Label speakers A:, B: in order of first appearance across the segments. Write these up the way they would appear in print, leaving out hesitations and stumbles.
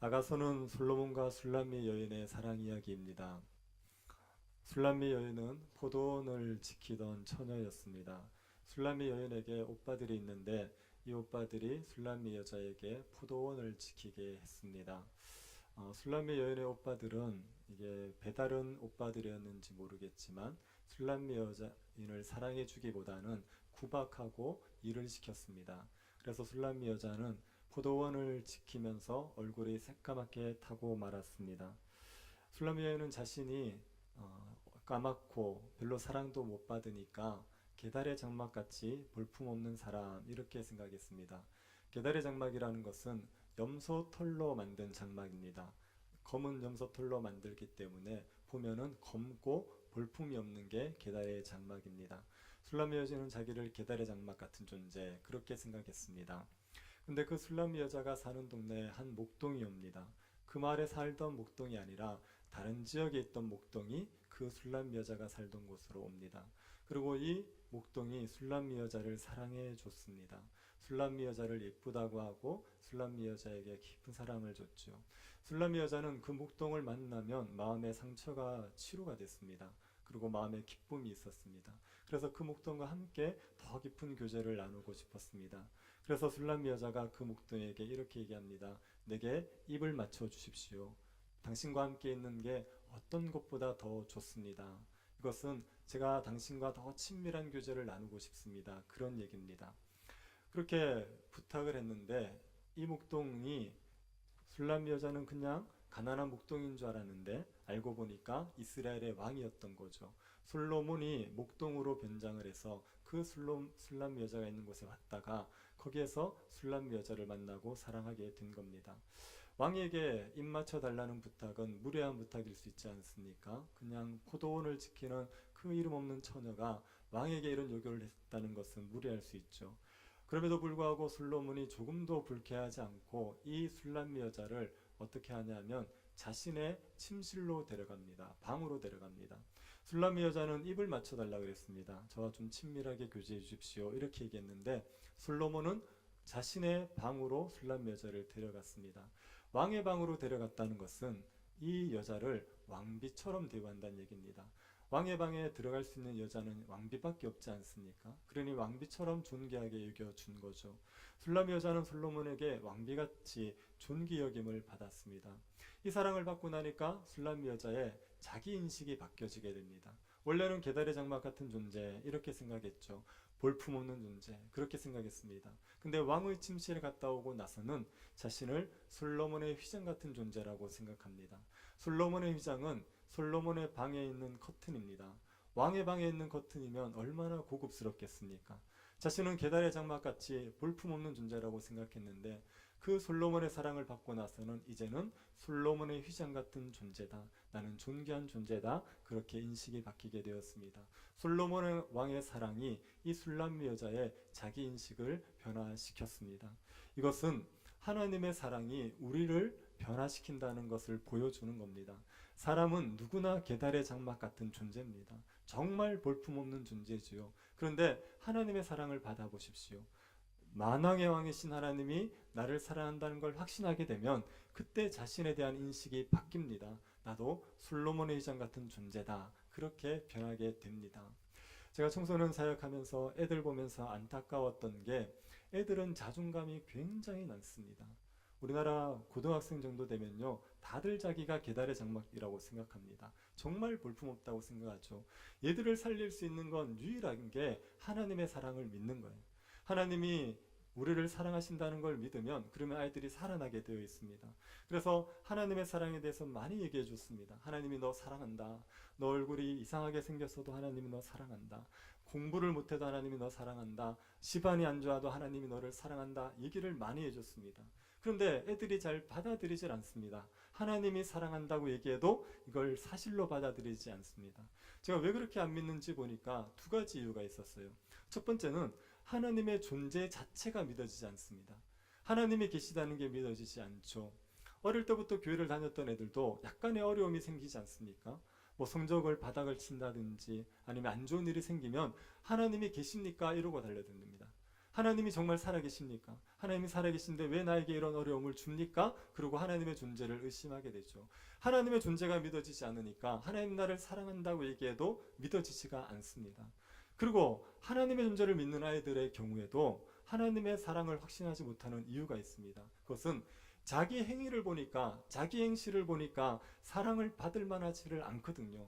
A: 아가서는 솔로몬과 술람미 여인의 사랑 이야기입니다. 술람미 여인은 포도원을 지키던 처녀였습니다. 술람미 여인에게 오빠들이 있는데 이 오빠들이 술람미 여자에게 포도원을 지키게 했습니다. 술람미 여인의 오빠들은 이게 배다른 오빠들이었는지 모르겠지만 술람미 여자인을 사랑해주기보다는 구박하고 일을 시켰습니다. 그래서 술람미 여자는 포도원을 지키면서 얼굴이 새까맣게 타고 말았습니다. 술람미 여인은 자신이 까맣고 별로 사랑도 못 받으니까 게달의 장막같이 볼품없는 사람 이렇게 생각했습니다. 게달의 장막이라는 것은 염소 털로 만든 장막입니다. 검은 염소 털로 만들기 때문에 보면은 검고 볼품이 없는 게 게달의 장막입니다. 술람미 여자는 자기를 게달의 장막 같은 존재 그렇게 생각했습니다. 근데 그 술람미 여자가 사는 동네에 한 목동이 옵니다. 그 마을에 살던 목동이 아니라 다른 지역에 있던 목동이 그 술람미 여자가 살던 곳으로 옵니다. 그리고 이 목동이 술람미 여자를 사랑해 줬습니다. 술람미 여자를 예쁘다고 하고 술람미 여자에게 깊은 사랑을 줬죠. 술람미 여자는 그 목동을 만나면 마음의 상처가 치료가 됐습니다. 그리고 마음에 기쁨이 있었습니다. 그래서 그 목동과 함께 더 깊은 교제를 나누고 싶었습니다. 그래서 술람미 여자가 그 목동에게 이렇게 얘기합니다. 내게 입을 맞춰 주십시오. 당신과 함께 있는 게 어떤 것보다 더 좋습니다. 이것은 제가 당신과 더 친밀한 교제를 나누고 싶습니다. 그런 얘기입니다. 그렇게 부탁을 했는데 이 목동이 술람미 여자는 그냥 가난한 목동인 줄 알았는데 알고 보니까 이스라엘의 왕이었던 거죠. 솔로몬이 목동으로 변장을 해서 그 술람미 여자가 있는 곳에 왔다가 거기에서 술람미 여자를 만나고 사랑하게 된 겁니다. 왕에게 입 맞춰 달라는 부탁은 무례한 부탁일 수 있지 않습니까? 그냥 포도원을 지키는 그 이름 없는 처녀가 왕에게 이런 요구를 했다는 것은 무례할 수 있죠. 그럼에도 불구하고 솔로몬이 조금도 불쾌하지 않고 이 술람미 여자를 어떻게 하냐면 자신의 침실로 데려갑니다. 방으로 데려갑니다. 술람미 여자는 입을 맞춰 달라고 그랬습니다. 저와 좀 친밀하게 교제해 주십시오. 이렇게 얘기했는데 솔로몬은 자신의 방으로 술람미 여자를 데려갔습니다. 왕의 방으로 데려갔다는 것은 이 여자를 왕비처럼 대우한다는 얘기입니다. 왕의 방에 들어갈 수 있는 여자는 왕비밖에 없지 않습니까? 그러니 왕비처럼 존귀하게 여겨준 거죠. 술람미 여자는 솔로몬에게 왕비같이 존귀 여김을 받았습니다. 이 사랑을 받고 나니까 술람미 여자의 자기 인식이 바뀌어지게 됩니다. 원래는 게달의 장막 같은 존재 이렇게 생각했죠. 볼품없는 존재 그렇게 생각했습니다. 근데 왕의 침실에 갔다 오고 나서는 자신을 솔로몬의 휘장 같은 존재라고 생각합니다. 솔로몬의 휘장은 솔로몬의 방에 있는 커튼입니다. 왕의 방에 있는 커튼이면 얼마나 고급스럽겠습니까? 자신은 게달의 장막같이 볼품없는 존재라고 생각했는데 그 솔로몬의 사랑을 받고 나서는 이제는 솔로몬의 휘장 같은 존재다. 나는 존귀한 존재다. 그렇게 인식이 바뀌게 되었습니다. 솔로몬의 왕의 사랑이 이 술람미 여자의 자기 인식을 변화시켰습니다. 이것은 하나님의 사랑이 우리를 변화시킨다는 것을 보여주는 겁니다. 사람은 누구나 게달의 장막 같은 존재입니다. 정말 볼품없는 존재지요. 그런데 하나님의 사랑을 받아보십시오. 만왕의 왕이신 하나님이 나를 사랑한다는 걸 확신하게 되면 그때 자신에 대한 인식이 바뀝니다. 나도 솔로몬의 휘장 같은 존재다. 그렇게 변하게 됩니다. 제가 청소년 사역하면서 애들 보면서 안타까웠던 게 애들은 자존감이 굉장히 낮습니다. 우리나라 고등학생 정도 되면요 다들 자기가 게달의 장막이라고 생각합니다. 정말 볼품없다고 생각하죠. 얘들을 살릴 수 있는 건 유일한 게 하나님의 사랑을 믿는 거예요. 하나님이 우리를 사랑하신다는 걸 믿으면 그러면 아이들이 살아나게 되어 있습니다. 그래서 하나님의 사랑에 대해서 많이 얘기해 줬습니다. 하나님이 너 사랑한다. 너 얼굴이 이상하게 생겼어도 하나님이 너 사랑한다. 공부를 못해도 하나님이 너 사랑한다. 집안이 안 좋아도 하나님이 너를 사랑한다. 얘기를 많이 해줬습니다. 그런데 애들이 잘 받아들이질 않습니다. 하나님이 사랑한다고 얘기해도 이걸 사실로 받아들이지 않습니다. 제가 왜 그렇게 안 믿는지 보니까 두 가지 이유가 있었어요. 첫 번째는 하나님의 존재 자체가 믿어지지 않습니다. 하나님이 계시다는 게 믿어지지 않죠. 어릴 때부터 교회를 다녔던 애들도 약간의 어려움이 생기지 않습니까? 뭐 성적을 바닥을 친다든지 아니면 안 좋은 일이 생기면 하나님이 계십니까? 이러고 달려듭니다. 하나님이 정말 살아계십니까? 하나님이 살아계신데 왜 나에게 이런 어려움을 줍니까? 그리고 하나님의 존재를 의심하게 되죠. 하나님의 존재가 믿어지지 않으니까 하나님 나를 사랑한다고 얘기해도 믿어지지가 않습니다. 그리고 하나님의 존재를 믿는 아이들의 경우에도 하나님의 사랑을 확신하지 못하는 이유가 있습니다. 그것은 자기 행위를 보니까, 자기 행실을 보니까 사랑을 받을 만하지를 않거든요.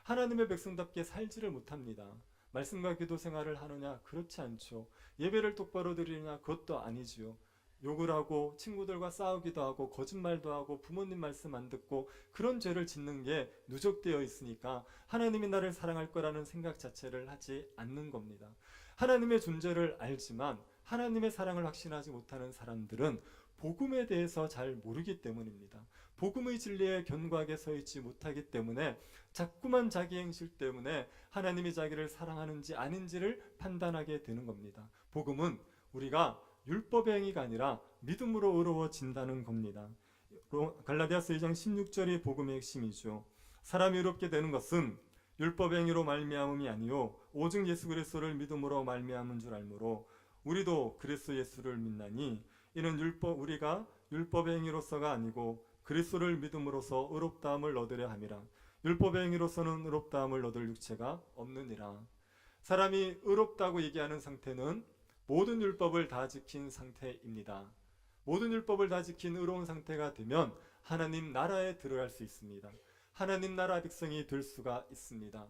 A: 하나님의 백성답게 살지를 못합니다. 말씀과 기도 생활을 하느냐? 그렇지 않죠. 예배를 똑바로 드리느냐? 그것도 아니지요. 욕을 하고 친구들과 싸우기도 하고 거짓말도 하고 부모님 말씀 안 듣고 그런 죄를 짓는 게 누적되어 있으니까 하나님이 나를 사랑할 거라는 생각 자체를 하지 않는 겁니다. 하나님의 존재를 알지만 하나님의 사랑을 확신하지 못하는 사람들은 복음에 대해서 잘 모르기 때문입니다. 복음의 진리에 견고하게 서 있지 못하기 때문에 자꾸만 자기 행실 때문에 하나님이 자기를 사랑하는지 아닌지를 판단하게 되는 겁니다. 복음은 우리가 율법의 행위가 아니라 믿음으로 의로워진다는 겁니다. 갈라디아서 2장 16절이 복음의 핵심이죠. 사람이 의롭게 되는 것은 율법의 행위로 말미암음이 아니요 오직 예수 그리스도를 믿음으로 말미암은 줄 알므로 우리도 그리스도 예수를 믿나니 이는 우리가 율법의 행위로서가 아니고 그리스도를 믿음으로써 의롭다함을 얻으려 함이라. 율법의 행위로서는 의롭다함을 얻을 육체가 없느니라. 사람이 의롭다고 얘기하는 상태는 모든 율법을 다 지킨 상태입니다. 모든 율법을 다 지킨 의로운 상태가 되면 하나님 나라에 들어갈 수 있습니다. 하나님 나라 백성이 될 수가 있습니다.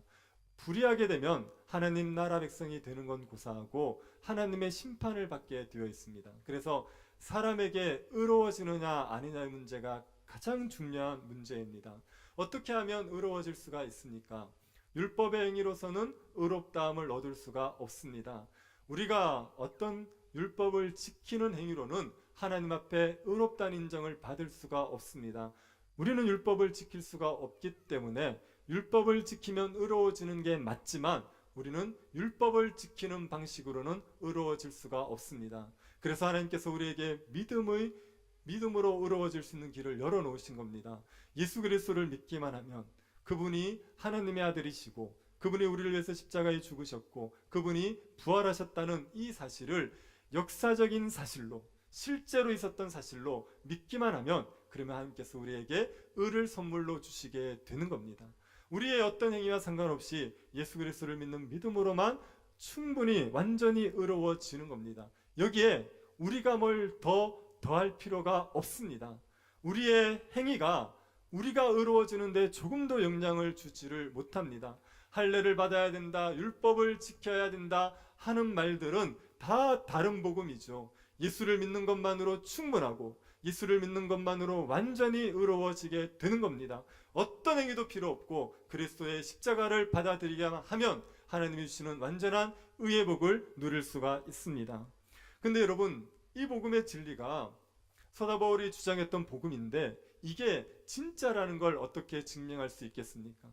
A: 불의하게 되면 하나님 나라 백성이 되는 건 고사하고 하나님의 심판을 받게 되어 있습니다. 그래서 사람에게 의로워지느냐 아니냐의 문제가 가장 중요한 문제입니다. 어떻게 하면 의로워질 수가 있습니까? 율법의 행위로서는 의롭다함을 얻을 수가 없습니다. 우리가 어떤 율법을 지키는 행위로는 하나님 앞에 의롭다는 인정을 받을 수가 없습니다. 우리는 율법을 지킬 수가 없기 때문에 율법을 지키면 의로워지는 게 맞지만 우리는 율법을 지키는 방식으로는 의로워질 수가 없습니다. 그래서 하나님께서 우리에게 믿음으로 의로워질 수 있는 길을 열어놓으신 겁니다. 예수 그리스도를 믿기만 하면 그분이 하나님의 아들이시고 그분이 우리를 위해서 십자가에 죽으셨고 그분이 부활하셨다는 이 사실을 역사적인 사실로 실제로 있었던 사실로 믿기만 하면 그러면 하나님께서 우리에게 의를 선물로 주시게 되는 겁니다. 우리의 어떤 행위와 상관없이 예수 그리스도를 믿는 믿음으로만 충분히 완전히 의로워지는 겁니다. 여기에 우리가 뭘 더할 필요가 없습니다. 우리의 행위가 우리가 의로워지는데 조금도 영향을 주지를 못합니다. 할례를 받아야 된다, 율법을 지켜야 된다 하는 말들은 다 다른 복음이죠. 예수를 믿는 것만으로 충분하고 예수를 믿는 것만으로 완전히 의로워지게 되는 겁니다. 어떤 행위도 필요 없고 그리스도의 십자가를 받아들이기만 하면 하나님이 주시는 완전한 의의 복을 누릴 수가 있습니다. 근데 여러분, 이 복음의 진리가 사도 바울이 주장했던 복음인데 이게 진짜라는 걸 어떻게 증명할 수 있겠습니까?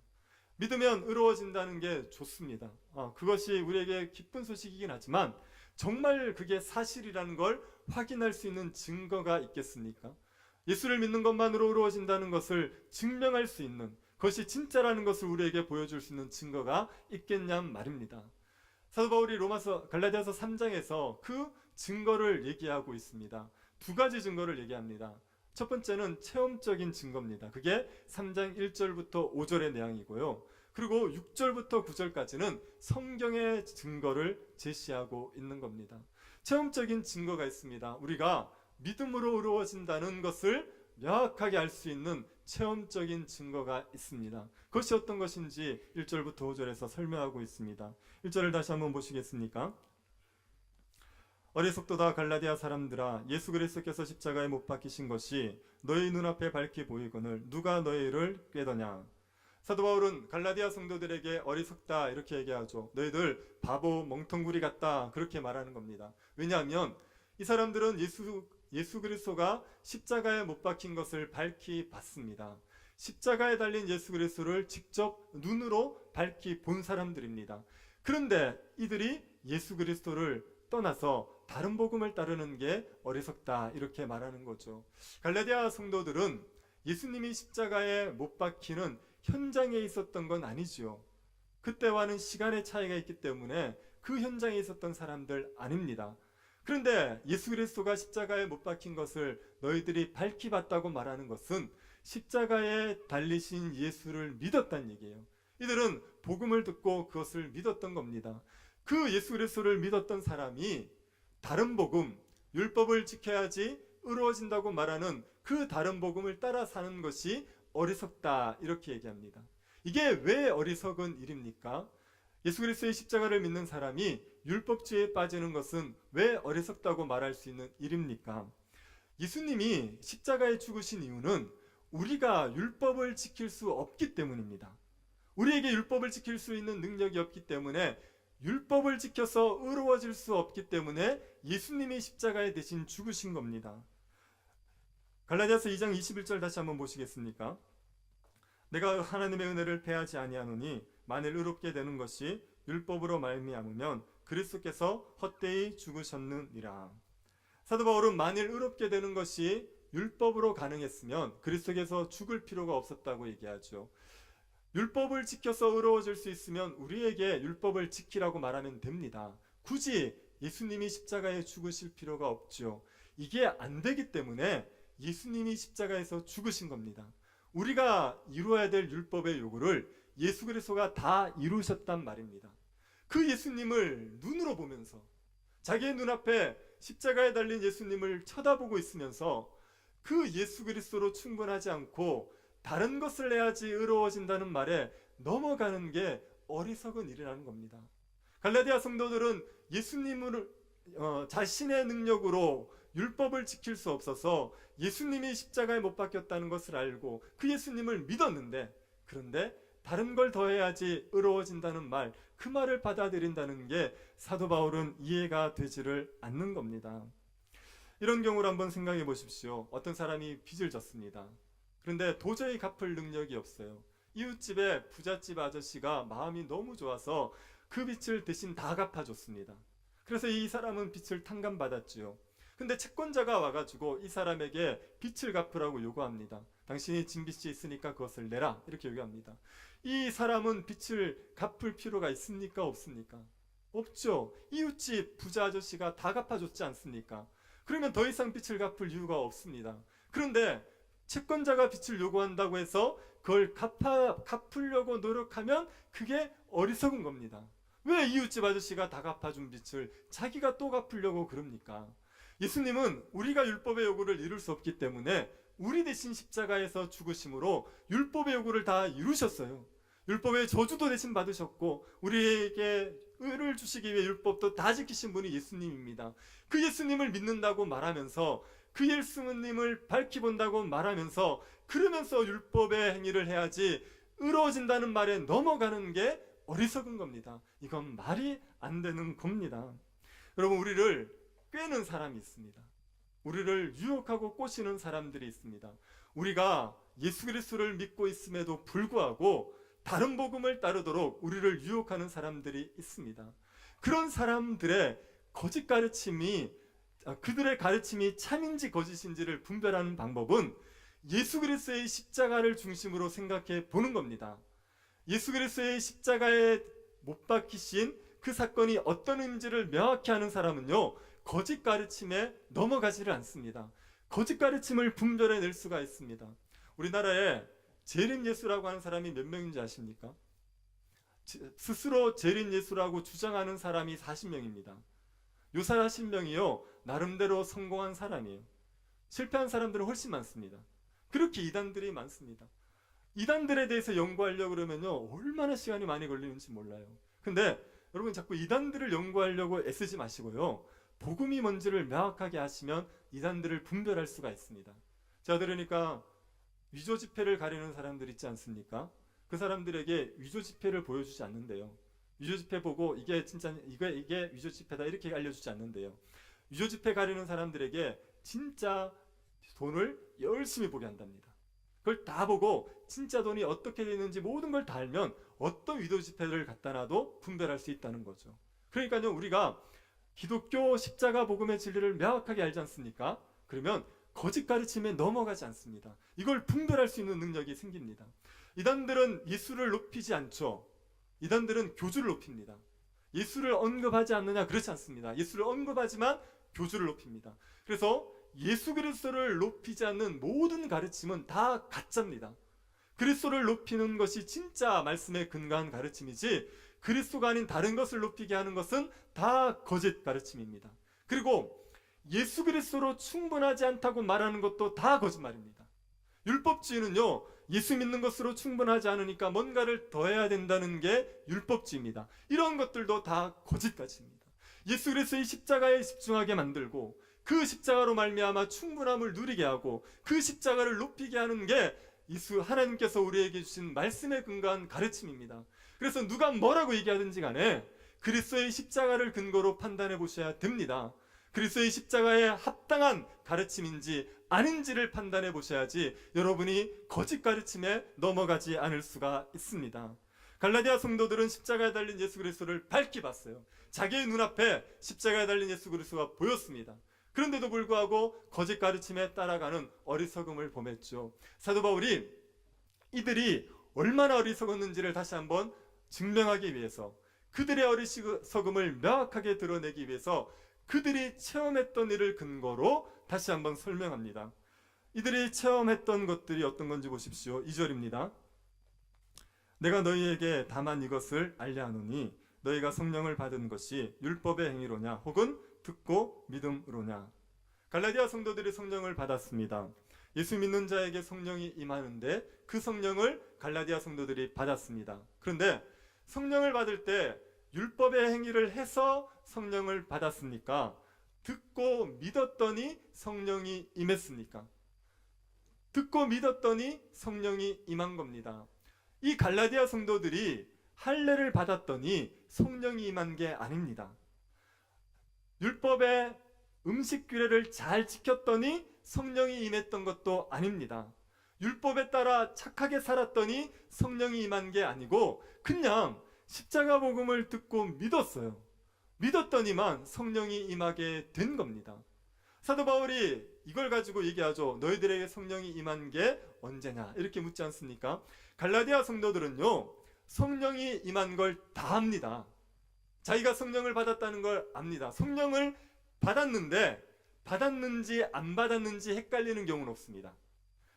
A: 믿으면 의로워진다는 게 좋습니다. 그것이 우리에게 기쁜 소식이긴 하지만 정말 그게 사실이라는 걸 확인할 수 있는 증거가 있겠습니까? 예수를 믿는 것만으로 의로워진다는 것을 증명할 수 있는 그것이 진짜라는 것을 우리에게 보여줄 수 있는 증거가 있겠냔 말입니다. 사도 바울이 갈라디아서 3장에서 그 증거를 얘기하고 있습니다. 두 가지 증거를 얘기합니다. 첫 번째는 체험적인 증거입니다. 그게 3장 1절부터 5절의 내용이고요. 그리고 6절부터 9절까지는 성경의 증거를 제시하고 있는 겁니다. 체험적인 증거가 있습니다. 우리가 믿음으로 의로워진다는 것을 명확하게 알 수 있는 체험적인 증거가 있습니다. 그것이 어떤 것인지 1절부터 5절에서 설명하고 있습니다. 1절을 다시 한번 보시겠습니까? 어리석도다 갈라디아 사람들아, 예수 그리스도께서 십자가에 못 박히신 것이 너희 눈앞에 밝히 보이거늘 누가 너희를 꾀더냐. 사도 바울은 갈라디아 성도들에게 어리석다 이렇게 얘기하죠. 너희들 바보 멍텅구리 같다 그렇게 말하는 겁니다. 왜냐하면 이 사람들은 예수 그리스도가 십자가에 못 박힌 것을 밝히 봤습니다. 십자가에 달린 예수 그리스도를 직접 눈으로 밝히 본 사람들입니다. 그런데 이들이 예수 그리스도를 떠나서 다른 복음을 따르는 게 어리석다 이렇게 말하는 거죠. 갈라디아 성도들은 예수님이 십자가에 못 박히는 현장에 있었던 건 아니지요. 그때와는 시간의 차이가 있기 때문에 그 현장에 있었던 사람들 아닙니다. 그런데 예수 그리스도가 십자가에 못 박힌 것을 너희들이 밝히 봤다고 말하는 것은 십자가에 달리신 예수를 믿었다는 얘기예요. 이들은 복음을 듣고 그것을 믿었던 겁니다. 그 예수 그리스도를 믿었던 사람이 다른 복음, 율법을 지켜야지 의로워진다고 말하는 그 다른 복음을 따라 사는 것이 어리석다, 이렇게 얘기합니다. 이게 왜 어리석은 일입니까? 예수 그리스도의 십자가를 믿는 사람이 율법주의에 빠지는 것은 왜 어리석다고 말할 수 있는 일입니까? 예수님이 십자가에 죽으신 이유는 우리가 율법을 지킬 수 없기 때문입니다. 우리에게 율법을 지킬 수 있는 능력이 없기 때문에, 율법을 지켜서 의로워질 수 없기 때문에 예수님이 십자가에 대신 죽으신 겁니다. 갈라디아서 2장 21절 다시 한번 보시겠습니까? 내가 하나님의 은혜를 패하지 아니하노니 만일 의롭게 되는 것이 율법으로 말미암으면 그리스도께서 헛되이 죽으셨느니라. 사도 바울은 만일 의롭게 되는 것이 율법으로 가능했으면 그리스도께서 죽을 필요가 없었다고 얘기하죠. 율법을 지켜서 의로워질 수 있으면 우리에게 율법을 지키라고 말하면 됩니다. 굳이 예수님이 십자가에 죽으실 필요가 없죠. 이게 안 되기 때문에 예수님이 십자가에서 죽으신 겁니다. 우리가 이루어야 될 율법의 요구를 예수 그리스도가 다 이루셨단 말입니다. 그 예수님을 눈으로 보면서, 자기의 눈앞에 십자가에 달린 예수님을 쳐다보고 있으면서 그 예수 그리스도로 충분하지 않고 다른 것을 해야지 의로워진다는 말에 넘어가는 게 어리석은 일이라는 겁니다. 갈라디아 성도들은 예수님을 자신의 능력으로 율법을 지킬 수 없어서 예수님이 십자가에 못 박혔다는 것을 알고 그 예수님을 믿었는데, 그런데 다른 걸 더해야지 의로워진다는 말, 그 말을 받아들인다는 게 사도 바울은 이해가 되지를 않는 겁니다. 이런 경우를 한번 생각해 보십시오. 어떤 사람이 빚을 졌습니다. 그런데 도저히 갚을 능력이 없어요. 이웃집에 부잣집 아저씨가 마음이 너무 좋아서 그 빚을 대신 다 갚아줬습니다. 그래서 이 사람은 빚을 탕감받았지요. 근데 채권자가 와가지고 이 사람에게 빚을 갚으라고 요구합니다. 당신이 진 빚이 있으니까 그것을 내라, 이렇게 요구합니다. 이 사람은 빚을 갚을 필요가 있습니까, 없습니까? 없죠. 이웃집 부자 아저씨가 다 갚아줬지 않습니까? 그러면 더 이상 빚을 갚을 이유가 없습니다. 그런데 채권자가 빚을 요구한다고 해서 그걸 갚으려고 노력하면 그게 어리석은 겁니다. 왜 이웃집 아저씨가 다 갚아준 빚을 자기가 또 갚으려고 그럽니까? 예수님은 우리가 율법의 요구를 이룰 수 없기 때문에 우리 대신 십자가에서 죽으심으로 율법의 요구를 다 이루셨어요. 율법의 저주도 대신 받으셨고 우리에게 의를 주시기 위해 율법도 다 지키신 분이 예수님입니다. 그 예수님을 믿는다고 말하면서, 그 예수님을 밝히 본다고 말하면서, 그러면서 율법의 행위를 해야지 의로워진다는 말에 넘어가는 게 어리석은 겁니다. 이건 말이 안 되는 겁니다. 여러분, 우리를 꿰는 사람이 있습니다. 우리를 유혹하고 꼬시는 사람들이 있습니다. 우리가 예수 그리스도를 믿고 있음에도 불구하고 다른 복음을 따르도록 우리를 유혹하는 사람들이 있습니다. 그런 사람들의 거짓 가르침이, 그들의 가르침이 참인지 거짓인지를 분별하는 방법은 예수 그리스도의 십자가를 중심으로 생각해 보는 겁니다. 예수 그리스도의 십자가에 못 박히신 그 사건이 어떤 의미인지를 명확히 아는 사람은요, 거짓 가르침에 넘어가지를 않습니다. 거짓 가르침을 분별해낼 수가 있습니다. 우리나라에 재림 예수라고 하는 사람이 몇 명인지 아십니까? 스스로 재림 예수라고 주장하는 사람이 40명입니다. 요 40명이요, 나름대로 성공한 사람이에요. 실패한 사람들은 훨씬 많습니다. 그렇게 이단들이 많습니다. 이단들에 대해서 연구하려고 그러면요, 얼마나 시간이 많이 걸리는지 몰라요. 근데 여러분, 자꾸 이단들을 연구하려고 애쓰지 마시고요, 복음이 뭔지를 명확하게 하시면 이단들을 분별할 수가 있습니다. 자, 그러니까 위조 지폐를 가리는 사람들 있지 않습니까? 그 사람들에게 위조 지폐를 보여주지 않는데요. 위조 지폐 보고 이게 진짜 이게 위조 지폐다 이렇게 알려주지 않는데요. 위조 지폐 가리는 사람들에게 진짜 돈을 열심히 보게 한답니다. 그걸 다 보고 진짜 돈이 어떻게 되는지 모든 걸 다 알면 어떤 위조 지폐를 갖다 놔도 분별할 수 있다는 거죠. 그러니까요, 우리가 기독교 십자가 복음의 진리를 명확하게 알지 않습니까? 그러면 거짓 가르침에 넘어가지 않습니다. 이걸 분별할 수 있는 능력이 생깁니다. 이단들은 예수를 높이지 않죠. 이단들은 교주를 높입니다. 예수를 언급하지 않느냐? 그렇지 않습니다. 예수를 언급하지만 교주를 높입니다. 그래서 예수 그리스도를 높이지 않는 모든 가르침은 다 가짜입니다. 그리스도를 높이는 것이 진짜 말씀에 근거한 가르침이지, 그리스도가 아닌 다른 것을 높이게 하는 것은 다 거짓 가르침입니다. 그리고 예수 그리스도로 충분하지 않다고 말하는 것도 다 거짓말입니다. 율법주의는요, 예수 믿는 것으로 충분하지 않으니까 뭔가를 더해야 된다는 게 율법주의입니다. 이런 것들도 다 거짓가르침입니다. 예수 그리스도의 십자가에 집중하게 만들고 그 십자가로 말미암아 충분함을 누리게 하고 그 십자가를 높이게 하는 게 예수 하나님께서 우리에게 주신 말씀에 근거한 가르침입니다. 그래서 누가 뭐라고 얘기하든지 간에 그리스도의 십자가를 근거로 판단해 보셔야 됩니다. 그리스도의 십자가에 합당한 가르침인지 아닌지를 판단해 보셔야지 여러분이 거짓 가르침에 넘어가지 않을 수가 있습니다. 갈라디아 성도들은 십자가에 달린 예수 그리스도를 밝히 봤어요. 자기의 눈앞에 십자가에 달린 예수 그리스도가 보였습니다. 그런데도 불구하고 거짓 가르침에 따라가는 어리석음을 범했죠. 사도 바울이 이들이 얼마나 어리석었는지를 다시 한번 증명하기 위해서, 그들의 어리석음을 명확하게 드러내기 위해서 그들이 체험했던 일을 근거로 다시 한번 설명합니다. 이들이 체험했던 것들이 어떤 건지 보십시오. 2절입니다. 내가 너희에게 다만 이것을 알려하노니 너희가 성령을 받은 것이 율법의 행위로냐 혹은 듣고 믿음으로냐. 갈라디아 성도들이 성령을 받았습니다. 예수 믿는 자에게 성령이 임하는데 그 성령을 갈라디아 성도들이 받았습니다. 그런데 성령을 받을 때 율법의 행위를 해서 성령을 받았습니까? 듣고 믿었더니 성령이 임했습니까? 듣고 믿었더니 성령이 임한 겁니다. 이 갈라디아 성도들이 할례를 받았더니 성령이 임한 게 아닙니다. 율법의 음식 규례를 잘 지켰더니 성령이 임했던 것도 아닙니다. 율법에 따라 착하게 살았더니 성령이 임한 게 아니고 그냥 십자가 복음을 듣고 믿었어요. 믿었더니만 성령이 임하게 된 겁니다. 사도 바울이 이걸 가지고 얘기하죠. 너희들에게 성령이 임한 게 언제냐 이렇게 묻지 않습니까? 갈라디아 성도들은요, 성령이 임한 걸 다 압니다. 자기가 성령을 받았다는 걸 압니다. 성령을 받았는데 받았는지 안 받았는지 헷갈리는 경우는 없습니다.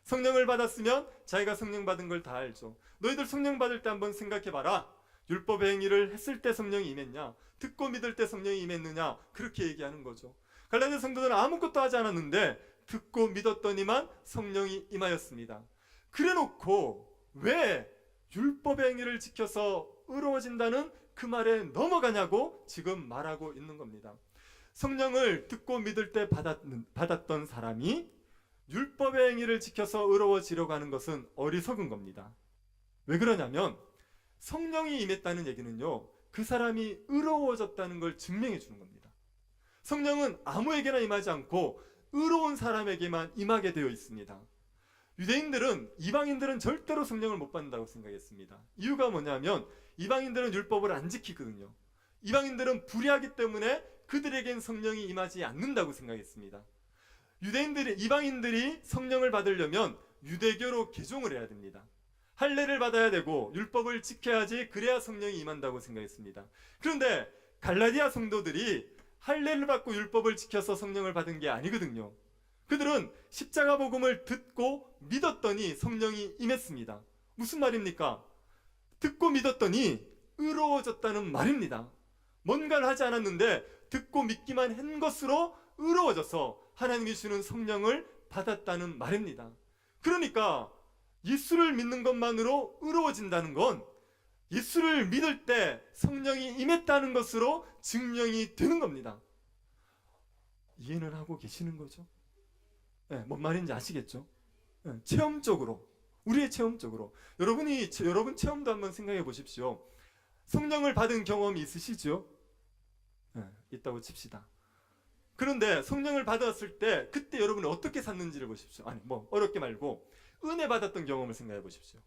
A: 성령을 받았으면 자기가 성령 받은 걸 다 알죠. 너희들 성령 받을 때 한번 생각해봐라. 율법의 행위를 했을 때 성령이 임했냐, 듣고 믿을 때 성령이 임했느냐, 그렇게 얘기하는 거죠. 갈라디아 성도들은 아무것도 하지 않았는데 듣고 믿었더니만 성령이 임하였습니다. 그래놓고 왜 율법의 행위를 지켜서 의로워진다는 그 말에 넘어가냐고 지금 말하고 있는 겁니다. 성령을 듣고 믿을 때 받았던 사람이 율법의 행위를 지켜서 의로워지려고 하는 것은 어리석은 겁니다. 왜 그러냐면 성령이 임했다는 얘기는요, 그 사람이 의로워졌다는 걸 증명해 주는 겁니다. 성령은 아무에게나 임하지 않고 의로운 사람에게만 임하게 되어 있습니다. 유대인들은, 이방인들은 절대로 성령을 못 받는다고 생각했습니다. 이유가 뭐냐면 이방인들은 율법을 안 지키거든요. 이방인들은 불의하기 때문에 그들에겐 성령이 임하지 않는다고 생각했습니다. 이방인들이 성령을 받으려면 유대교로 개종을 해야 됩니다. 할례를 받아야 되고 율법을 지켜야지, 그래야 성령이 임한다고 생각했습니다. 그런데 갈라디아 성도들이 할례를 받고 율법을 지켜서 성령을 받은 게 아니거든요. 그들은 십자가 복음을 듣고 믿었더니 성령이 임했습니다. 무슨 말입니까? 듣고 믿었더니 의로워졌다는 말입니다. 뭔가를 하지 않았는데 듣고 믿기만 한 것으로 의로워져서 하나님이 주는 성령을 받았다는 말입니다. 그러니까 예수를 믿는 것만으로 의로워진다는 건 예수를 믿을 때 성령이 임했다는 것으로 증명이 되는 겁니다. 이해는 하고 계시는 거죠? 네, 뭔 말인지 아시겠죠? 네, 체험적으로, 우리의 체험적으로 여러분 체험도 한번 생각해 보십시오. 성령을 받은 경험이 있으시죠? 네, 있다고 칩시다. 그런데 성령을 받았을 때 그때 여러분이 어떻게 샀는지를 보십시오. 아니 뭐 어렵게 말고 은혜 받았던 경험을 생각해 보십시오.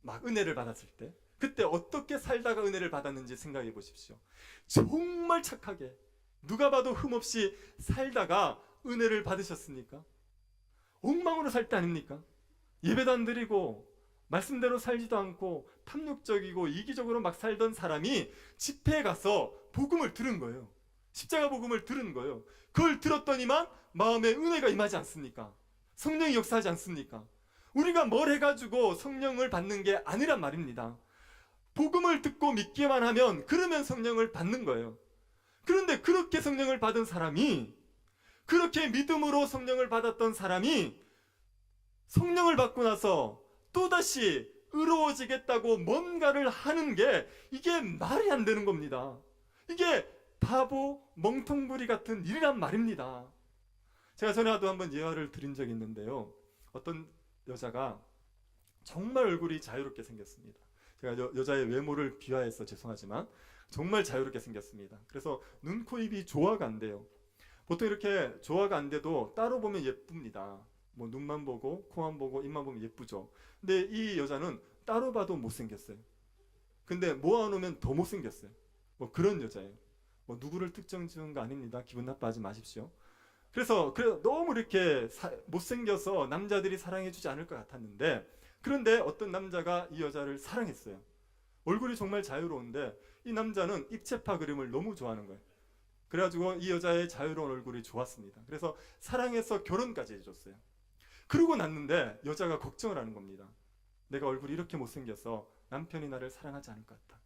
A: 막 은혜를 받았을 때 그때 어떻게 살다가 은혜를 받았는지 생각해 보십시오. 정말 착하게 누가 봐도 흠없이 살다가 은혜를 받으셨습니까? 엉망으로 살 때 아닙니까? 예배도 안 드리고 말씀대로 살지도 않고 탐욕적이고 이기적으로 막 살던 사람이 집회에 가서 복음을 들은 거예요. 십자가 복음을 들은 거예요. 그걸 들었더니만 마음에 은혜가 임하지 않습니까? 성령이 역사하지 않습니까? 우리가 뭘 해가지고 성령을 받는 게 아니란 말입니다. 복음을 듣고 믿기만 하면 그러면 성령을 받는 거예요. 그런데 그렇게 성령을 받은 사람이, 그렇게 믿음으로 성령을 받았던 사람이 성령을 받고 나서 또다시 의로워지겠다고 뭔가를 하는 게, 이게 말이 안 되는 겁니다. 이게 바보 멍텅구리 같은 일이란 말입니다. 제가 전에도 한번 예화를 드린 적이 있는데요. 어떤 여자가 정말 얼굴이 자유롭게 생겼습니다. 제가 여자의 외모를 비하해서 죄송하지만 정말 자유롭게 생겼습니다. 그래서 눈, 코, 입이 조화가 안 돼요. 보통 이렇게 조화가 안 돼도 따로 보면 예쁩니다. 뭐 눈만 보고 코만 보고 입만 보면 예쁘죠. 근데 이 여자는 따로 봐도 못생겼어요. 근데 모아놓으면 더 못생겼어요. 뭐 그런 여자예요. 뭐 누구를 특정 지은 거 아닙니다. 기분 나빠하지 마십시오. 그래서 너무 이렇게 못생겨서 남자들이 사랑해주지 않을 것 같았는데, 그런데 어떤 남자가 이 여자를 사랑했어요. 얼굴이 정말 자유로운데 이 남자는 입체파 그림을 너무 좋아하는 거예요. 그래가지고 이 여자의 자유로운 얼굴이 좋았습니다. 그래서 사랑해서 결혼까지 해줬어요. 그러고 났는데 여자가 걱정을 하는 겁니다. 내가 얼굴이 이렇게 못생겨서 남편이 나를 사랑하지 않을 것 같다.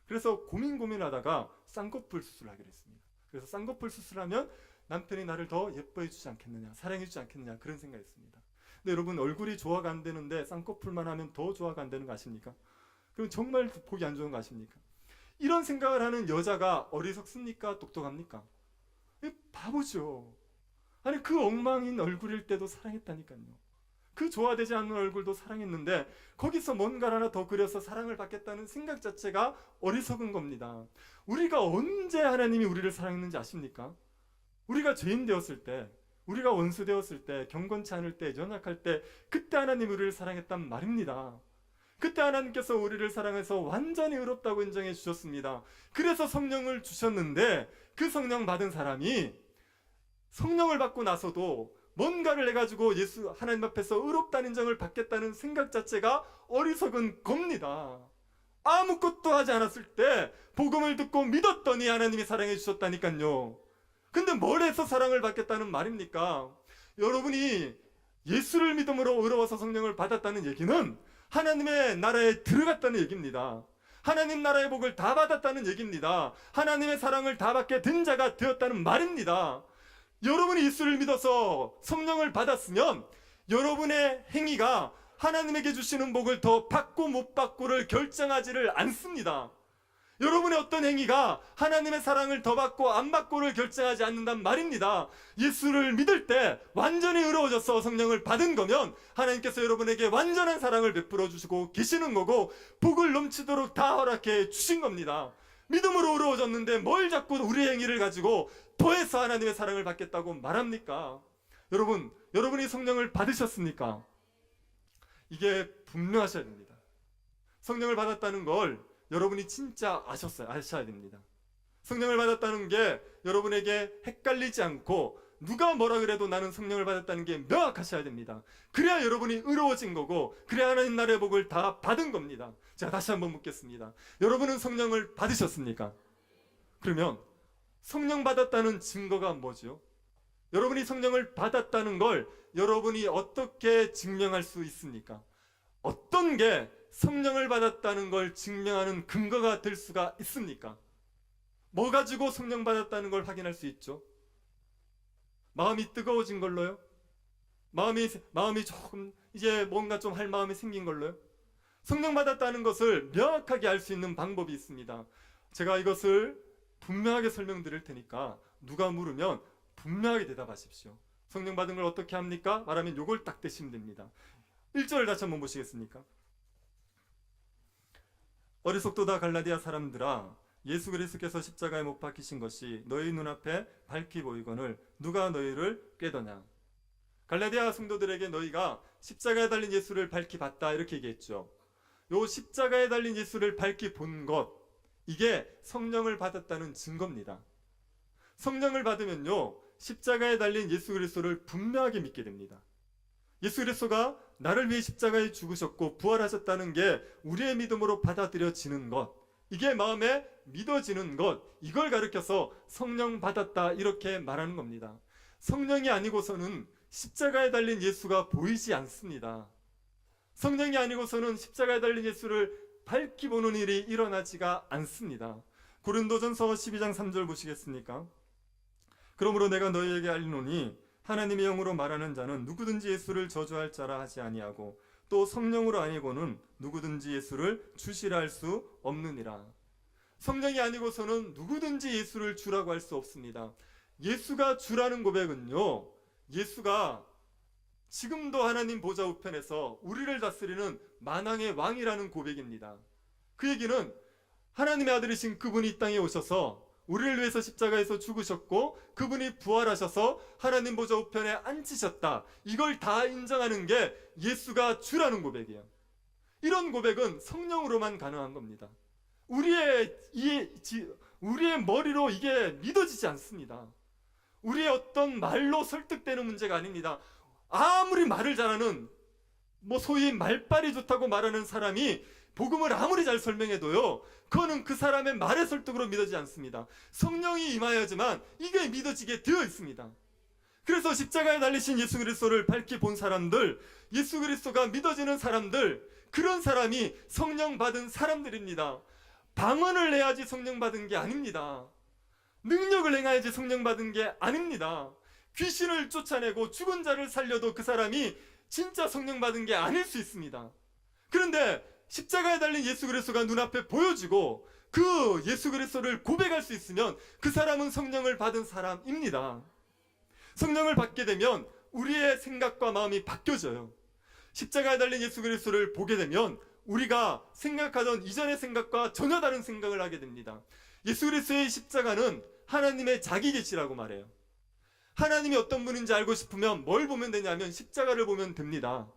A: 그래서 고민하다가 쌍꺼풀 수술을 하기로 했습니다. 그래서 쌍꺼풀 수술하면 남편이 나를 더 예뻐해 주지 않겠느냐, 사랑해 주지 않겠느냐, 그런 생각했습니다. 근데 여러분, 얼굴이 조화가 안 되는데 쌍꺼풀만 하면 더 조화가 안 되는 거 아십니까? 그럼 정말 보기 안 좋은 거 아십니까? 이런 생각을 하는 여자가 어리석습니까? 똑똑합니까? 바보죠. 아니, 그 엉망인 얼굴일 때도 사랑했다니까요. 그 조화되지 않는 얼굴도 사랑했는데 거기서 뭔가를 하나 더 그려서 사랑을 받겠다는 생각 자체가 어리석은 겁니다. 우리가 언제 하나님이 우리를 사랑했는지 아십니까? 우리가 죄인 되었을 때, 우리가 원수 되었을 때, 경건치 않을 때, 연약할 때, 그때 하나님이 우리를 사랑했단 말입니다. 그때 하나님께서 우리를 사랑해서 완전히 의롭다고 인정해 주셨습니다. 그래서 성령을 주셨는데, 그 성령 받은 사람이 성령을 받고 나서도 뭔가를 해가지고 하나님 앞에서 의롭다는 인정을 받겠다는 생각 자체가 어리석은 겁니다. 아무것도 하지 않았을 때 복음을 듣고 믿었더니 하나님이 사랑해 주셨다니까요. 근데 뭘 해서 사랑을 받겠다는 말입니까? 여러분이 예수를 믿음으로 의로워서 성령을 받았다는 얘기는 하나님의 나라에 들어갔다는 얘기입니다. 하나님 나라의 복을 다 받았다는 얘기입니다. 하나님의 사랑을 다 받게 된 자가 되었다는 말입니다. 여러분이 예수를 믿어서 성령을 받았으면 여러분의 행위가 하나님에게 주시는 복을 더 받고 못 받고를 결정하지를 않습니다. 여러분의 어떤 행위가 하나님의 사랑을 더 받고 안 받고를 결정하지 않는단 말입니다. 예수를 믿을 때 완전히 의로워져서 성령을 받은 거면 하나님께서 여러분에게 완전한 사랑을 베풀어 주시고 계시는 거고 복을 넘치도록 다 허락해 주신 겁니다. 믿음으로 의로워졌는데 뭘 자꾸 우리의 행위를 가지고 더해서 하나님의 사랑을 받겠다고 말합니까? 여러분이 성령을 받으셨습니까? 이게 분명하셔야 됩니다. 성령을 받았다는 걸 여러분이 진짜 아셔야 됩니다. 성령을 받았다는 게 여러분에게 헷갈리지 않고 누가 뭐라 그래도 나는 성령을 받았다는 게 명확하셔야 됩니다. 그래야 여러분이 의로워진 거고 그래야 하나님 나라의 복을 다 받은 겁니다. 제가 다시 한번 묻겠습니다. 여러분은 성령을 받으셨습니까? 그러면 성령 받았다는 증거가 뭐죠? 여러분이 성령을 받았다는 걸 여러분이 어떻게 증명할 수 있습니까? 어떤 게 성령을 받았다는 걸 증명하는 근거가 될 수가 있습니까? 뭐 가지고 성령 받았다는 걸 확인할 수 있죠? 마음이 뜨거워진 걸로요? 마음이 조금 이제 뭔가 좀 할 마음이 생긴 걸로요? 성령 받았다는 것을 명확하게 알 수 있는 방법이 있습니다. 제가 이것을 분명하게 설명드릴 테니까 누가 물으면 분명하게 대답하십시오. 성령 받은 걸 어떻게 합니까? 말하면 요걸 딱 대시면 됩니다. 1절을 다시 한번 보시겠습니까? 어리석도다 갈라디아 사람들아, 예수 그리스도께서 십자가에 못 박히신 것이 너희 눈앞에 밝히 보이거늘 누가 너희를 꾀더냐. 갈라디아 성도들에게 너희가 십자가에 달린 예수를 밝히 봤다 이렇게 얘기했죠. 요 십자가에 달린 예수를 밝히 본 것, 이게 성령을 받았다는 증거입니다. 성령을 받으면요, 십자가에 달린 예수 그리스도를 분명하게 믿게 됩니다. 예수 그리스도가 나를 위해 십자가에 죽으셨고 부활하셨다는 게 우리의 믿음으로 받아들여지는 것, 이게 마음에 믿어지는 것, 이걸 가리켜서 성령 받았다 이렇게 말하는 겁니다. 성령이 아니고서는 십자가에 달린 예수가 보이지 않습니다. 성령이 아니고서는 십자가에 달린 예수를 밝히 보는 일이 일어나지가 않습니다. 고린도전서 12장 3절 보시겠습니까? 그러므로 내가 너희에게 알리노니 하나님의 영으로 말하는 자는 누구든지 예수를 저주할 자라 하지 아니하고 또 성령으로 아니고는 누구든지 예수를 주시라 할 수 없느니라. 성령이 아니고서는 누구든지 예수를 주라고 할 수 없습니다. 예수가 주라는 고백은요, 예수가 지금도 하나님 보좌 우편에서 우리를 다스리는 만왕의 왕이라는 고백입니다. 그 얘기는 하나님의 아들이신 그분이 이 땅에 오셔서 우리를 위해서 십자가에서 죽으셨고 그분이 부활하셔서 하나님 보좌 우편에 앉으셨다. 이걸 다 인정하는 게 예수가 주라는 고백이에요. 이런 고백은 성령으로만 가능한 겁니다. 우리의 머리로 이게 믿어지지 않습니다. 우리의 어떤 말로 설득되는 문제가 아닙니다. 아무리 말을 잘하는 소위 말빨이 좋다고 말하는 사람이 복음을 아무리 잘 설명해도요, 그거는 그 사람의 말의 설득으로 믿어지지 않습니다. 성령이 임하여야지만 이게 믿어지게 되어 있습니다. 그래서 십자가에 달리신 예수 그리스도를 밝히 본 사람들, 예수 그리스도가 믿어지는 사람들, 그런 사람이 성령 받은 사람들입니다. 방언을 내야지 성령 받은 게 아닙니다. 능력을 행해야지 성령 받은 게 아닙니다. 귀신을 쫓아내고 죽은 자를 살려도 그 사람이 진짜 성령 받은 게 아닐 수 있습니다. 그런데 십자가에 달린 예수 그리스도가 눈앞에 보여지고 그 예수 그리스도를 고백할 수 있으면 그 사람은 성령을 받은 사람입니다. 성령을 받게 되면 우리의 생각과 마음이 바뀌어져요. 십자가에 달린 예수 그리스도를 보게 되면 우리가 생각하던 이전의 생각과 전혀 다른 생각을 하게 됩니다. 예수 그리스도의 십자가는 하나님의 자기 계시라고 말해요. 하나님이 어떤 분인지 알고 싶으면 뭘 보면 되냐면 십자가를 보면 됩니다.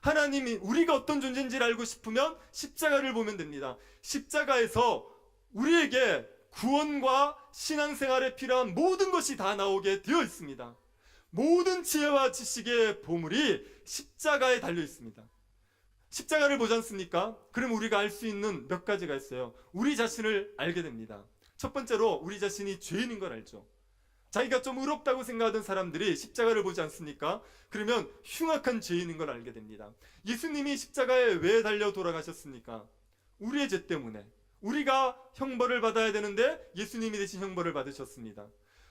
A: 하나님이 우리가 어떤 존재인지를 알고 싶으면 십자가를 보면 됩니다. 십자가에서 우리에게 구원과 신앙생활에 필요한 모든 것이 다 나오게 되어 있습니다. 모든 지혜와 지식의 보물이 십자가에 달려 있습니다. 십자가를 보지 않습니까? 그럼 우리가 알 수 있는 몇 가지가 있어요. 우리 자신을 알게 됩니다. 첫 번째로 우리 자신이 죄인인 걸 알죠. 자기가 좀 의롭다고 생각하던 사람들이 십자가를 보지 않습니까? 그러면 흉악한 죄인인 걸 알게 됩니다. 예수님이 십자가에 왜 달려 돌아가셨습니까? 우리의 죄 때문에. 우리가 형벌을 받아야 되는데 예수님이 대신 형벌을 받으셨습니다.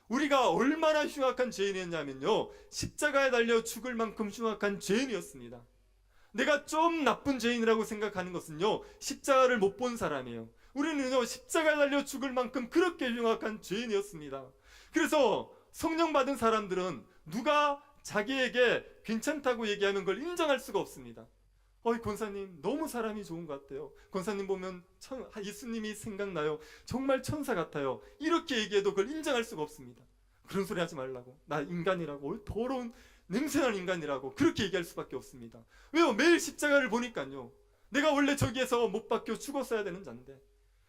A: 우리가 얼마나 흉악한 죄인이었냐면요, 십자가에 달려 죽을 만큼 흉악한 죄인이었습니다. 내가 좀 나쁜 죄인이라고 생각하는 것은요, 십자가를 못 본 사람이에요. 우리는요, 십자가에 달려 죽을 만큼 그렇게 흉악한 죄인이었습니다. 그래서 성령 받은 사람들은 누가 자기에게 괜찮다고 얘기하는 걸 인정할 수가 없습니다. 권사님 너무 사람이 좋은 것 같아요. 권사님 보면 예수님이 생각나요. 정말 천사 같아요. 이렇게 얘기해도 그걸 인정할 수가 없습니다. 그런 소리 하지 말라고. 나 인간이라고, 더러운 냄새난 인간이라고 그렇게 얘기할 수밖에 없습니다. 왜요? 매일 십자가를 보니까요. 내가 원래 저기에서 못 박혀 죽었어야 되는 자인데,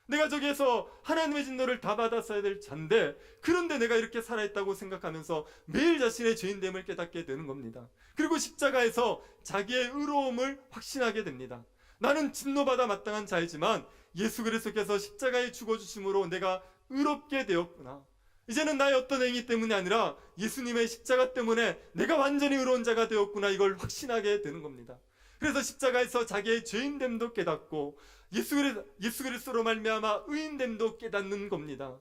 A: 내가 저기에서 하나님의 진노를 다 받았어야 될 자인데, 그런데 내가 이렇게 살아있다고 생각하면서 매일 자신의 죄인됨을 깨닫게 되는 겁니다. 그리고 십자가에서 자기의 의로움을 확신하게 됩니다. 나는 진노받아 마땅한 자이지만 예수 그리스도께서 십자가에 죽어주심으로 내가 의롭게 되었구나. 이제는 나의 어떤 행위 때문이 아니라 예수님의 십자가 때문에 내가 완전히 의로운 자가 되었구나, 이걸 확신하게 되는 겁니다. 그래서 십자가에서 자기의 죄인됨도 깨닫고 예수 그리스도로 말미암아 의인됨도 깨닫는 겁니다.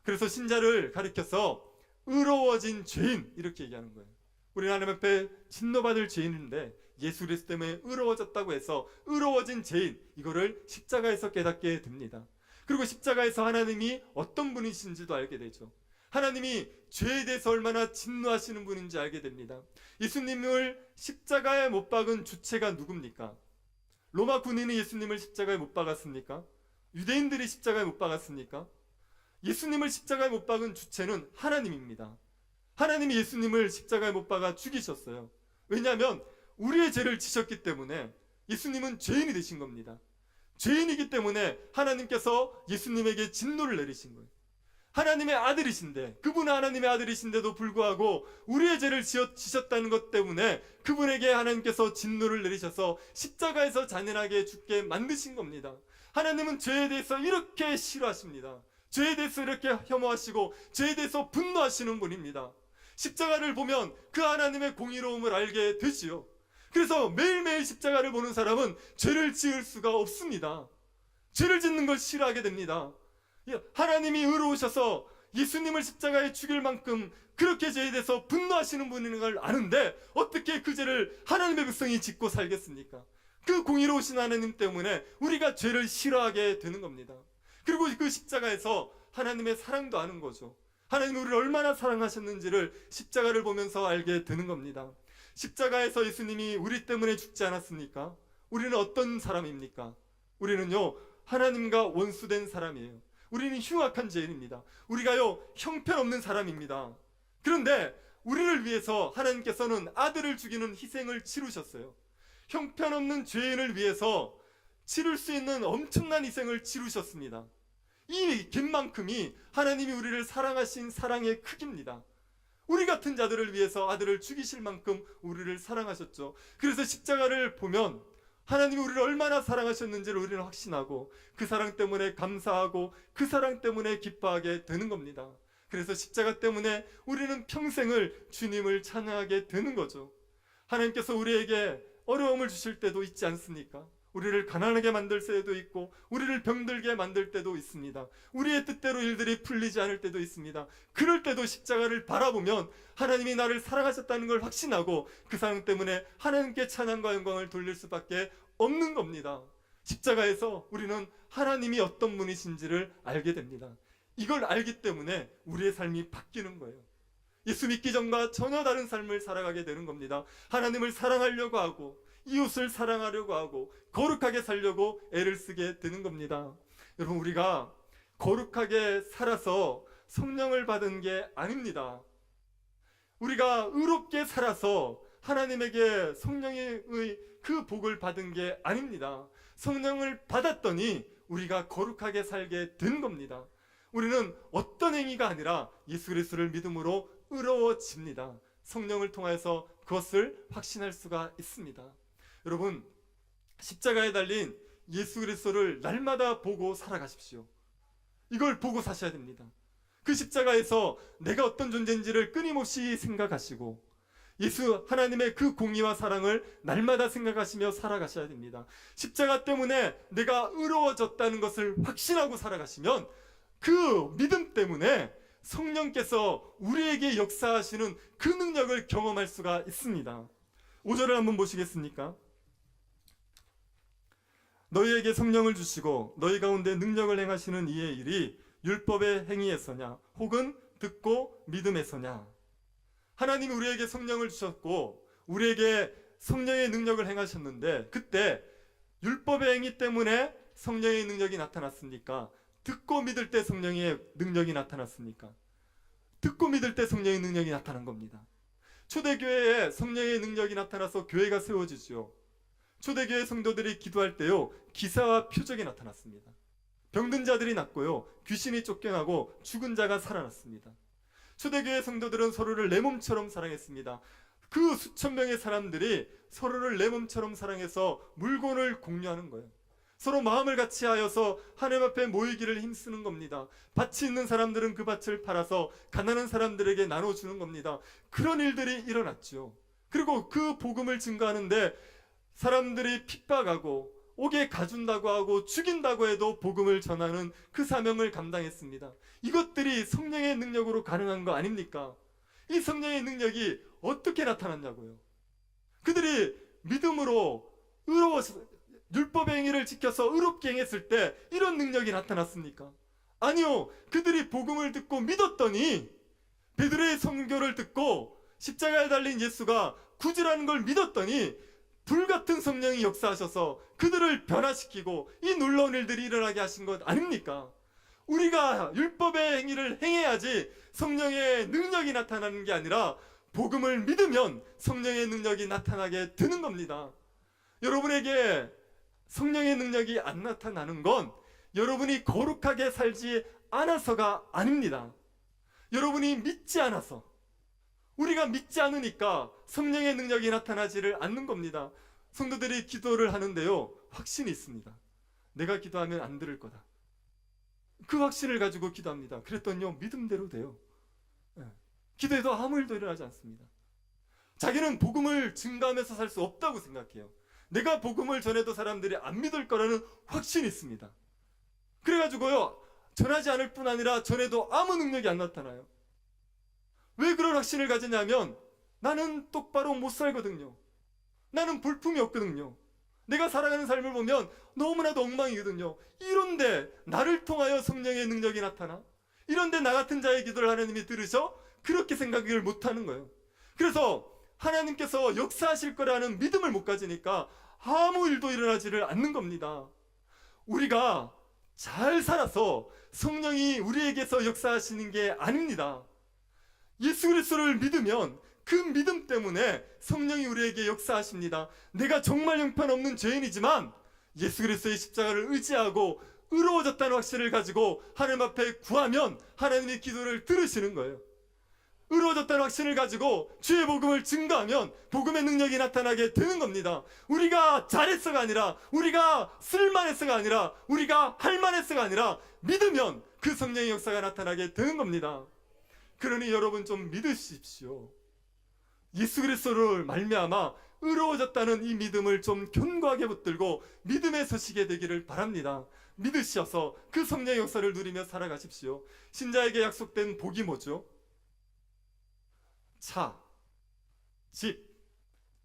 A: 그래서 신자를 가리켜서 의로워진 죄인 이렇게 얘기하는 거예요. 우리는 하나님 앞에 진노받을 죄인인데 예수 그리스도 때문에 의로워졌다고 해서 의로워진 죄인, 이거를 십자가에서 깨닫게 됩니다. 그리고 십자가에서 하나님이 어떤 분이신지도 알게 되죠. 하나님이 죄에 대해서 얼마나 진노하시는 분인지 알게 됩니다. 예수님을 십자가에 못 박은 주체가 누굽니까? 로마 군인이 예수님을 십자가에 못 박았습니까? 유대인들이 십자가에 못 박았습니까? 예수님을 십자가에 못 박은 주체는 하나님입니다. 하나님이 예수님을 십자가에 못 박아 죽이셨어요. 왜냐하면 우리의 죄를 지셨기 때문에. 예수님은 죄인이 되신 겁니다. 죄인이기 때문에 하나님께서 예수님에게 진노를 내리신 거예요. 하나님의 아들이신데, 그분은 하나님의 아들이신데도 불구하고 우리의 죄를 지셨다는 것 때문에 그분에게 하나님께서 진노를 내리셔서 십자가에서 잔인하게 죽게 만드신 겁니다. 하나님은 죄에 대해서 이렇게 싫어하십니다. 죄에 대해서 이렇게 혐오하시고 죄에 대해서 분노하시는 분입니다. 십자가를 보면 그 하나님의 공의로움을 알게 되지요. 그래서 매일매일 십자가를 보는 사람은 죄를 지을 수가 없습니다. 죄를 짓는 걸 싫어하게 됩니다. 하나님이 의로우셔서 예수님을 십자가에 죽일 만큼 그렇게 죄에 대해서 분노하시는 분인 걸 아는데 어떻게 그 죄를 하나님의 백성이 짓고 살겠습니까? 그 공의로우신 하나님 때문에 우리가 죄를 싫어하게 되는 겁니다. 그리고 그 십자가에서 하나님의 사랑도 아는 거죠. 하나님이 우리를 얼마나 사랑하셨는지를 십자가를 보면서 알게 되는 겁니다. 십자가에서 예수님이 우리 때문에 죽지 않았습니까? 우리는 어떤 사람입니까? 우리는요, 하나님과 원수된 사람이에요. 우리는 흉악한 죄인입니다. 우리가요, 형편없는 사람입니다. 그런데 우리를 위해서 하나님께서는 아들을 죽이는 희생을 치르셨어요. 형편없는 죄인을 위해서 치를 수 있는 엄청난 희생을 치르셨습니다. 이 갯만큼이 하나님이 우리를 사랑하신 사랑의 크기입니다. 우리 같은 자들을 위해서 아들을 죽이실 만큼 우리를 사랑하셨죠. 그래서 십자가를 보면 하나님이 우리를 얼마나 사랑하셨는지를 우리는 확신하고 그 사랑 때문에 감사하고 그 사랑 때문에 기뻐하게 되는 겁니다. 그래서 십자가 때문에 우리는 평생을 주님을 찬양하게 되는 거죠. 하나님께서 우리에게 어려움을 주실 때도 있지 않습니까? 우리를 가난하게 만들 때도 있고 우리를 병들게 만들 때도 있습니다. 우리의 뜻대로 일들이 풀리지 않을 때도 있습니다. 그럴 때도 십자가를 바라보면 하나님이 나를 사랑하셨다는 걸 확신하고 그 사랑 때문에 하나님께 찬양과 영광을 돌릴 수밖에 없는 겁니다. 십자가에서 우리는 하나님이 어떤 분이신지를 알게 됩니다. 이걸 알기 때문에 우리의 삶이 바뀌는 거예요. 예수 믿기 전과 전혀 다른 삶을 살아가게 되는 겁니다. 하나님을 사랑하려고 하고 이웃을 사랑하려고 하고 거룩하게 살려고 애를 쓰게 되는 겁니다. 여러분, 우리가 거룩하게 살아서 성령을 받은 게 아닙니다. 우리가 의롭게 살아서 하나님에게 성령의 그 복을 받은 게 아닙니다. 성령을 받았더니 우리가 거룩하게 살게 된 겁니다. 우리는 어떤 행위가 아니라 예수 그리스도를 믿음으로 의로워집니다. 성령을 통해서 그것을 확신할 수가 있습니다. 여러분, 십자가에 달린 예수 그리스도를 날마다 보고 살아가십시오. 이걸 보고 사셔야 됩니다. 그 십자가에서 내가 어떤 존재인지를 끊임없이 생각하시고 예수 하나님의 그 공의와 사랑을 날마다 생각하시며 살아가셔야 됩니다. 십자가 때문에 내가 의로워졌다는 것을 확신하고 살아가시면 그 믿음 때문에 성령께서 우리에게 역사하시는 그 능력을 경험할 수가 있습니다. 5절을 한번 보시겠습니까? 너희에게 성령을 주시고 너희 가운데 능력을 행하시는 이의 일이 율법의 행위에서냐 혹은 듣고 믿음에서냐. 하나님이 우리에게 성령을 주셨고 우리에게 성령의 능력을 행하셨는데 그때 율법의 행위 때문에 성령의 능력이 나타났습니까? 듣고 믿을 때 성령의 능력이 나타났습니까? 듣고 믿을 때 성령의 능력이 나타난 겁니다. 초대교회에 성령의 능력이 나타나서 교회가 세워지죠. 초대교회 성도들이 기도할 때요, 기사와 표적이 나타났습니다. 병든 자들이 낫고요, 귀신이 쫓겨나고 죽은 자가 살아났습니다. 초대교회 성도들은 서로를 내 몸처럼 사랑했습니다. 그 수천 명의 사람들이 서로를 내 몸처럼 사랑해서 물건을 공유하는 거예요. 서로 마음을 같이 하여서 하나님 앞에 모이기를 힘쓰는 겁니다. 밭이 있는 사람들은 그 밭을 팔아서 가난한 사람들에게 나눠주는 겁니다. 그런 일들이 일어났죠. 그리고 그 복음을 증거하는데 사람들이 핍박하고 옥에 가둔다고 하고 죽인다고 해도 복음을 전하는 그 사명을 감당했습니다. 이것들이 성령의 능력으로 가능한 거 아닙니까? 이 성령의 능력이 어떻게 나타났냐고요. 그들이 믿음으로 율법의 행위를 지켜서 의롭게 행했을 때 이런 능력이 나타났습니까? 아니요. 그들이 복음을 듣고 믿었더니 베드로의 선교를 듣고 십자가에 달린 예수가 구주라는 걸 믿었더니 불같은 성령이 역사하셔서 그들을 변화시키고 이 놀라운 일들이 일어나게 하신 것 아닙니까? 우리가 율법의 행위를 행해야지 성령의 능력이 나타나는 게 아니라 복음을 믿으면 성령의 능력이 나타나게 되는 겁니다. 여러분에게 성령의 능력이 안 나타나는 건 여러분이 거룩하게 살지 않아서가 아닙니다. 여러분이 믿지 않아서, 우리가 믿지 않으니까 성령의 능력이 나타나지를 않는 겁니다. 성도들이 기도를 하는데요, 확신이 있습니다. 내가 기도하면 안 들을 거다. 그 확신을 가지고 기도합니다. 그랬더니요, 믿음대로 돼요. 기도해도 아무 일도 일어나지 않습니다. 자기는 복음을 증가하면서 살 수 없다고 생각해요. 내가 복음을 전해도 사람들이 안 믿을 거라는 확신이 있습니다. 그래가지고요, 전하지 않을 뿐 아니라 전해도 아무 능력이 안 나타나요. 왜 그런 확신을 가지냐면, 나는 똑바로 못 살거든요. 나는 볼품이 없거든요. 내가 살아가는 삶을 보면 너무나도 엉망이거든요. 이런데 나를 통하여 성령의 능력이 나타나? 이런데 나 같은 자의 기도를 하나님이 들으셔? 그렇게 생각을 못하는 거예요. 그래서 하나님께서 역사하실 거라는 믿음을 못 가지니까 아무 일도 일어나지를 않는 겁니다. 우리가 잘 살아서 성령이 우리에게서 역사하시는 게 아닙니다. 예수 그리스도를 믿으면 그 믿음 때문에 성령이 우리에게 역사하십니다. 내가 정말 형편없는 죄인이지만 예수 그리스도의 십자가를 의지하고 의로워졌다는 확신을 가지고 하나님 앞에 구하면 하나님이 기도를 들으시는 거예요. 의로워졌다는 확신을 가지고 주의 복음을 증거하면 복음의 능력이 나타나게 되는 겁니다. 우리가 잘했어가 아니라, 우리가 쓸만했어가 아니라, 우리가 할만했어가 아니라 믿으면 그 성령의 역사가 나타나게 되는 겁니다. 그러니 여러분 좀 믿으십시오. 예수 그리스도를 말미암아 의로워졌다는 이 믿음을 좀 견고하게 붙들고 믿음에 서시게 되기를 바랍니다. 믿으셔서 그 성령의 역사를 누리며 살아가십시오. 신자에게 약속된 복이 뭐죠? 차, 집,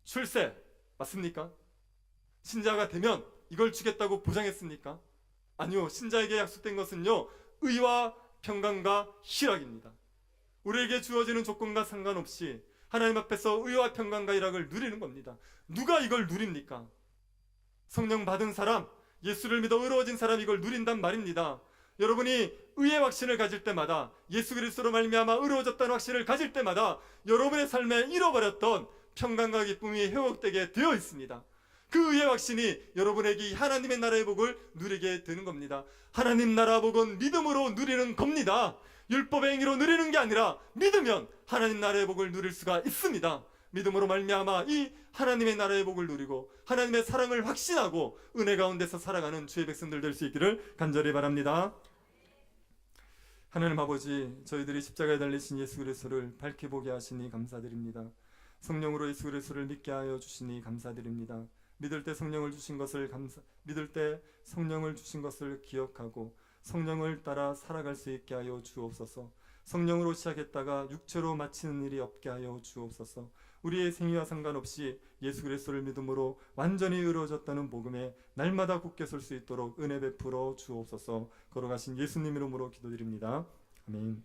A: 출세, 맞습니까? 신자가 되면 이걸 주겠다고 보장했습니까? 아니요. 신자에게 약속된 것은요, 의와 평강과 희락입니다. 우리에게 주어지는 조건과 상관없이 하나님 앞에서 의와 평강과 희락을 누리는 겁니다. 누가 이걸 누립니까? 성령 받은 사람, 예수를 믿어 의로워진 사람, 이걸 누린단 말입니다. 여러분이 의의 확신을 가질 때마다, 예수 그리스도로 말미암아 의로워졌다는 확신을 가질 때마다 여러분의 삶에 잃어버렸던 평강과 기쁨이 회복되게 되어 있습니다. 그 의의 확신이 여러분에게 하나님의 나라의 복을 누리게 되는 겁니다. 하나님 나라 복은 믿음으로 누리는 겁니다. 율법의 행위로 누리는 게 아니라 믿으면 하나님 나라의 복을 누릴 수가 있습니다. 믿음으로 말미암아 이 하나님의 나라의 복을 누리고 하나님의 사랑을 확신하고 은혜 가운데서 살아가는 주의 백성들 될 수 있기를 간절히 바랍니다. 하나님 아버지, 저희들이 십자가에 달리신 예수 그리스도를 밝게 보게 하시니 감사드립니다. 성령으로 예수 그리스도를 믿게 하여 주시니 감사드립니다. 믿을 때 성령을 주신 것을 기억하고 성령을 따라 살아갈 수 있게 하여 주옵소서. 성령으로 시작했다가 육체로 마치는 일이 없게 하여 주옵소서. 우리의 생애와 상관없이 예수 그리스도를 믿음으로 완전히 의로워졌다는 복음에 날마다 굳게 설 수 있도록 은혜 베풀어 주옵소서. 걸어가신 예수님 이름으로 기도드립니다. 아멘.